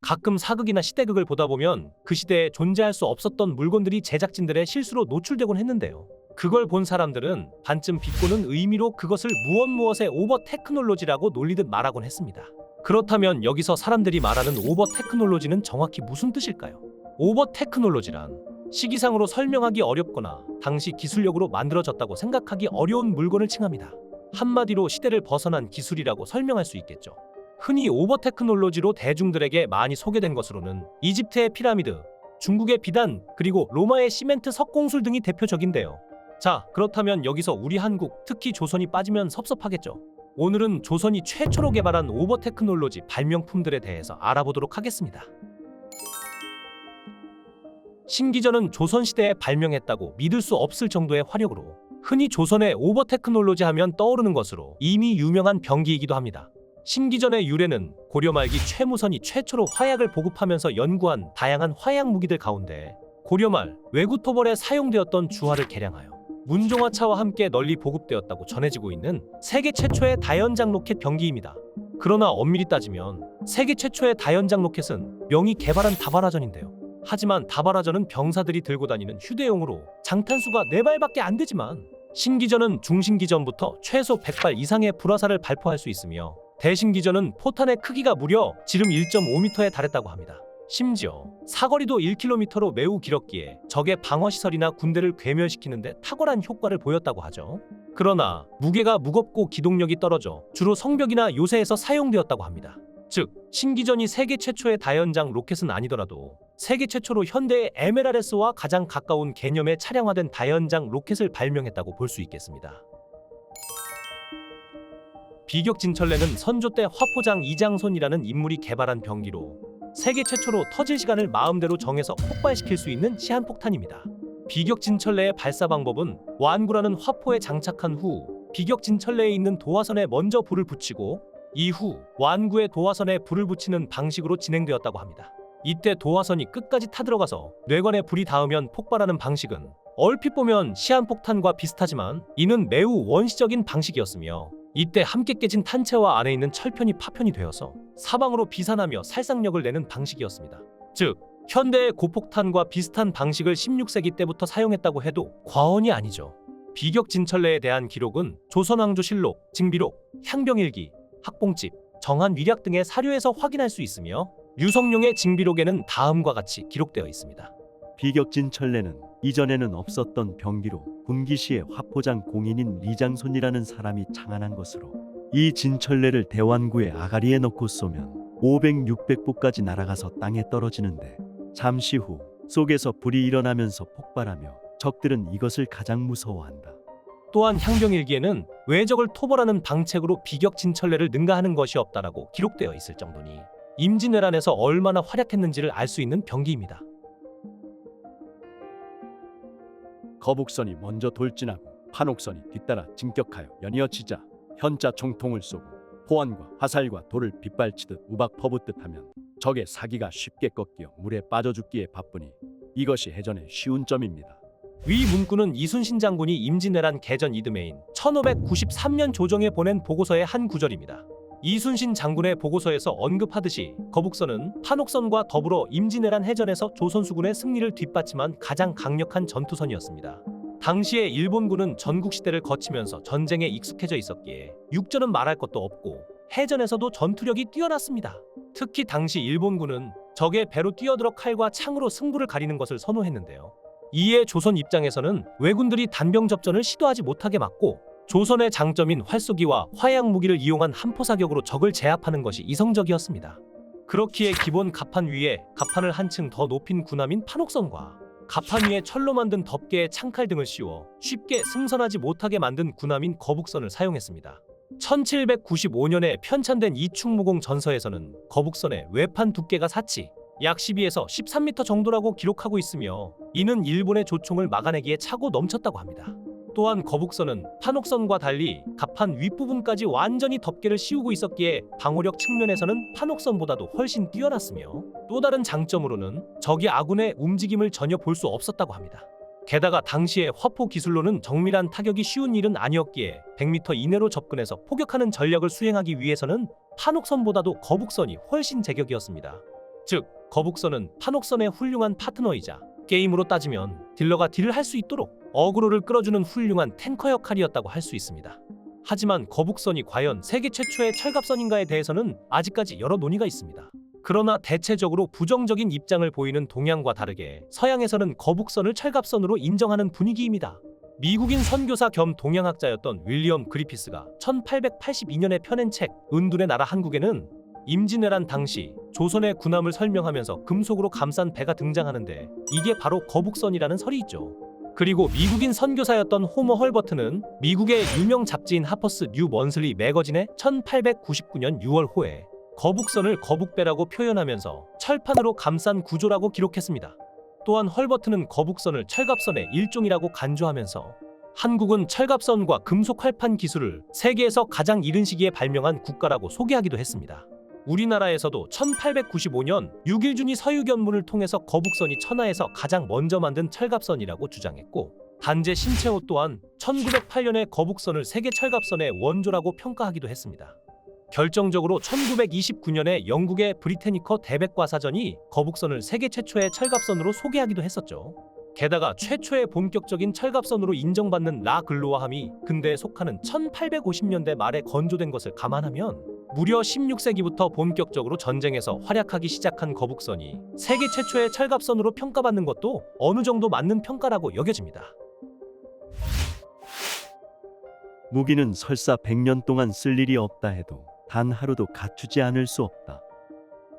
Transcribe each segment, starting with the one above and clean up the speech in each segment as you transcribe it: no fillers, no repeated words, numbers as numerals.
가끔 사극이나 시대극을 보다 보면 그 시대에 존재할 수 없었던 물건들이 제작진들의 실수로 노출되곤 했는데요. 그걸 본 사람들은 반쯤 비꼬는 의미로 그것을 무엇의 오버 테크놀로지라고 놀리듯 말하곤 했습니다. 그렇다면 여기서 사람들이 말하는 오버 테크놀로지는 정확히 무슨 뜻일까요? 오버 테크놀로지란 시기상으로 설명하기 어렵거나 당시 기술력으로 만들어졌다고 생각하기 어려운 물건을 칭합니다. 한마디로 시대를 벗어난 기술이라고 설명할 수 있겠죠. 흔히 오버 테크놀로지로 대중들에게 많이 소개된 것으로는 이집트의 피라미드, 중국의 비단, 그리고 로마의 시멘트 석공술 등이 대표적인데요. 자, 그렇다면 여기서 우리 한국, 특히 조선이 빠지면 섭섭하겠죠. 오늘은 조선이 최초로 개발한 오버 테크놀로지 발명품들에 대해서 알아보도록 하겠습니다. 신기전은 조선시대에 발명했다고 믿을 수 없을 정도의 화력으로 흔히 조선의 오버 테크놀로지 하면 떠오르는 것으로 이미 유명한 병기이기도 합니다. 신기전의 유래는 고려 말기 최무선이 최초로 화약을 보급하면서 연구한 다양한 화약 무기들 가운데 고려 말 외구 토벌에 사용되었던 주화를 개량하여 문종화차와 함께 널리 보급되었다고 전해지고 있는 세계 최초의 다연장 로켓 병기입니다. 그러나 엄밀히 따지면 세계 최초의 다연장 로켓은 명이 개발한 다발화전인데요. 하지만 다발화전은 병사들이 들고 다니는 휴대용으로 장탄수가 4발밖에 안 되지만 신기전은 중신기전부터 최소 100발 이상의 불화살을 발포할 수 있으며 대신기전은 포탄의 크기가 무려 지름 1.5m에 달했다고 합니다. 심지어 사거리도 1km로 매우 길었기에 적의 방어시설이나 군대를 괴멸시키는 데 탁월한 효과를 보였다고 하죠. 그러나 무게가 무겁고 기동력이 떨어져 주로 성벽이나 요새에서 사용되었다고 합니다. 즉, 신기전이 세계 최초의 다연장 로켓은 아니더라도 세계 최초로 현대의 MLRS와 가장 가까운 개념의 차량화된 다연장 로켓을 발명했다고 볼 수 있겠습니다. 비격진철레는 선조 때 화포장 이장손이라는 인물이 개발한 병기로 세계 최초로 터질 시간을 마음대로 정해서 폭발시킬 수 있는 시한폭탄입니다. 비격진철레의 발사 방법은 완구라는 화포에 장착한 후 비격진철레에 있는 도화선에 먼저 불을 붙이고 이후 완구의 도화선에 불을 붙이는 방식으로 진행되었다고 합니다. 이때 도화선이 끝까지 타들어가서 뇌관에 불이 닿으면 폭발하는 방식은 얼핏 보면 시한폭탄과 비슷하지만 이는 매우 원시적인 방식이었으며 이때 함께 깨진 탄체와 안에 있는 철편이 파편이 되어서 사방으로 비산하며 살상력을 내는 방식이었습니다. 즉, 현대의 고폭탄과 비슷한 방식을 16세기 때부터 사용했다고 해도 과언이 아니죠. 비격진철레에 대한 기록은 조선왕조실록, 징비록, 향병일기, 학봉집, 정한위략 등의 사료에서 확인할 수 있으며 류성룡의 징비록에는 다음과 같이 기록되어 있습니다. 비격진철레는 이전에는 없었던 병기로 군기시의 화포장 공인인 리장손이라는 사람이 창안한 것으로 이 진철레를 대완구의 아가리에 넣고 쏘면 500, 600보까지 날아가서 땅에 떨어지는데 잠시 후 속에서 불이 일어나면서 폭발하며 적들은 이것을 가장 무서워한다. 또한 향병일기에는 외적을 토벌하는 방책으로 비격진철레를 능가하는 것이 없다라고 기록되어 있을 정도니 임진왜란에서 얼마나 활약했는지를 알 수 있는 병기입니다. 거북선이 먼저 돌진하고 판옥선이 뒤따라 진격하여 연이어 치자 현자 총통을 쏘고 포환과 화살과 돌을 빗발치듯 우박 퍼붓듯하면 적의 사기가 쉽게 꺾여 물에 빠져 죽기에 바쁘니 이것이 해전의 쉬운 점입니다. 위 문구는 이순신 장군이 임진왜란 개전 이듬해인 1593년 조정에 보낸 보고서의 한 구절입니다. 이순신 장군의 보고서에서 언급하듯이 거북선은 판옥선과 더불어 임진왜란 해전에서 조선수군의 승리를 뒷받침한 가장 강력한 전투선이었습니다. 당시에 일본군은 전국시대를 거치면서 전쟁에 익숙해져 있었기에 육전은 말할 것도 없고 해전에서도 전투력이 뛰어났습니다. 특히 당시 일본군은 적의 배로 뛰어들어 칼과 창으로 승부를 가리는 것을 선호했는데요. 이에 조선 입장에서는 왜군들이 단병 접전을 시도하지 못하게 막고 조선의 장점인 활쏘기와 화약 무기를 이용한 한포 사격으로 적을 제압하는 것이 이성적이었습니다. 그렇기에 기본 갑판 위에 갑판을 한층 더 높인 군함인 판옥선과 갑판 위에 철로 만든 덮개에 창칼 등을 씌워 쉽게 승선하지 못하게 만든 군함인 거북선을 사용했습니다. 1795년에 편찬된 이충무공 전서에서는 거북선의 외판 두께가 사치 약 12에서 13m 정도라고 기록하고 있으며 이는 일본의 조총을 막아내기에 차고 넘쳤다고 합니다. 또한 거북선은 판옥선과 달리 갑판 윗부분까지 완전히 덮개를 씌우고 있었기에 방어력 측면에서는 판옥선보다도 훨씬 뛰어났으며 또 다른 장점으로는 적이 아군의 움직임을 전혀 볼 수 없었다고 합니다. 게다가 당시의 화포 기술로는 정밀한 타격이 쉬운 일은 아니었기에 100m 이내로 접근해서 포격하는 전략을 수행하기 위해서는 판옥선보다도 거북선이 훨씬 제격이었습니다. 즉 거북선은 판옥선의 훌륭한 파트너이자 게임으로 따지면 딜러가 딜을 할 수 있도록 어그로를 끌어주는 훌륭한 탱커 역할이었다고 할 수 있습니다. 하지만 거북선이 과연 세계 최초의 철갑선인가에 대해서는 아직까지 여러 논의가 있습니다. 그러나 대체적으로 부정적인 입장을 보이는 동양과 다르게 서양에서는 거북선을 철갑선으로 인정하는 분위기입니다. 미국인 선교사 겸 동양학자였던 윌리엄 그리피스가 1882년에 펴낸 책 은둔의 나라 한국에는 임진왜란 당시 조선의 군함을 설명하면서 금속으로 감싼 배가 등장하는데 이게 바로 거북선이라는 설이 있죠. 그리고 미국인 선교사였던 호머 헐버트는 미국의 유명 잡지인 하퍼스 뉴 먼슬리 매거진의 1899년 6월 호에 거북선을 거북배라고 표현하면서 철판으로 감싼 구조라고 기록했습니다. 또한 헐버트는 거북선을 철갑선의 일종이라고 간주하면서 한국은 철갑선과 금속 활판 기술을 세계에서 가장 이른 시기에 발명한 국가라고 소개하기도 했습니다. 우리나라에서도 1895년 6.1준이 서유견문을 통해서 거북선이 천하에서 가장 먼저 만든 철갑선이라고 주장했고 단제 신채호 또한 1908년에 거북선을 세계 철갑선의 원조라고 평가하기도 했습니다. 결정적으로 1929년에 영국의 브리테니커 대백과사전이 거북선을 세계 최초의 철갑선으로 소개하기도 했었죠. 게다가 최초의 본격적인 철갑선으로 인정받는 라 글로아함이 근대에 속하는 1850년대 말에 건조된 것을 감안하면 무려 16세기부터 본격적으로 전쟁에서 활약하기 시작한 거북선이 세계 최초의 철갑선으로 평가받는 것도 어느 정도 맞는 평가라고 여겨집니다. 무기는 설사 100년 동안 쓸 일이 없다 해도 단 하루도 갖추지 않을 수 없다.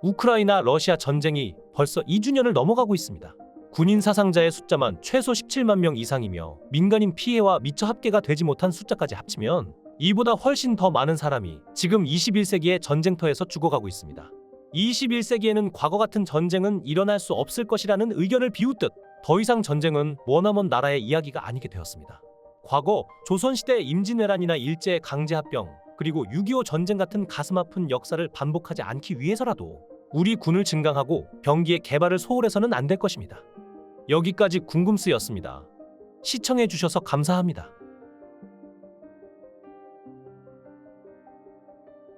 우크라이나 러시아 전쟁이 벌써 2주년을 넘어가고 있습니다. 군인 사상자의 숫자만 최소 17만 명 이상이며 민간인 피해와 미처 합계가 되지 못한 숫자까지 합치면 이보다 훨씬 더 많은 사람이 지금 21세기의 전쟁터에서 죽어가고 있습니다. 21세기에는 과거 같은 전쟁은 일어날 수 없을 것이라는 의견을 비웃듯 더 이상 전쟁은 머나먼 나라의 이야기가 아니게 되었습니다. 과거 조선시대 임진왜란이나 일제의 강제합병 그리고 6.25 전쟁 같은 가슴 아픈 역사를 반복하지 않기 위해서라도 우리 군을 증강하고 병기의 개발을 소홀해서는 안 될 것입니다. 여기까지 궁금스였습니다. 시청해주셔서 감사합니다.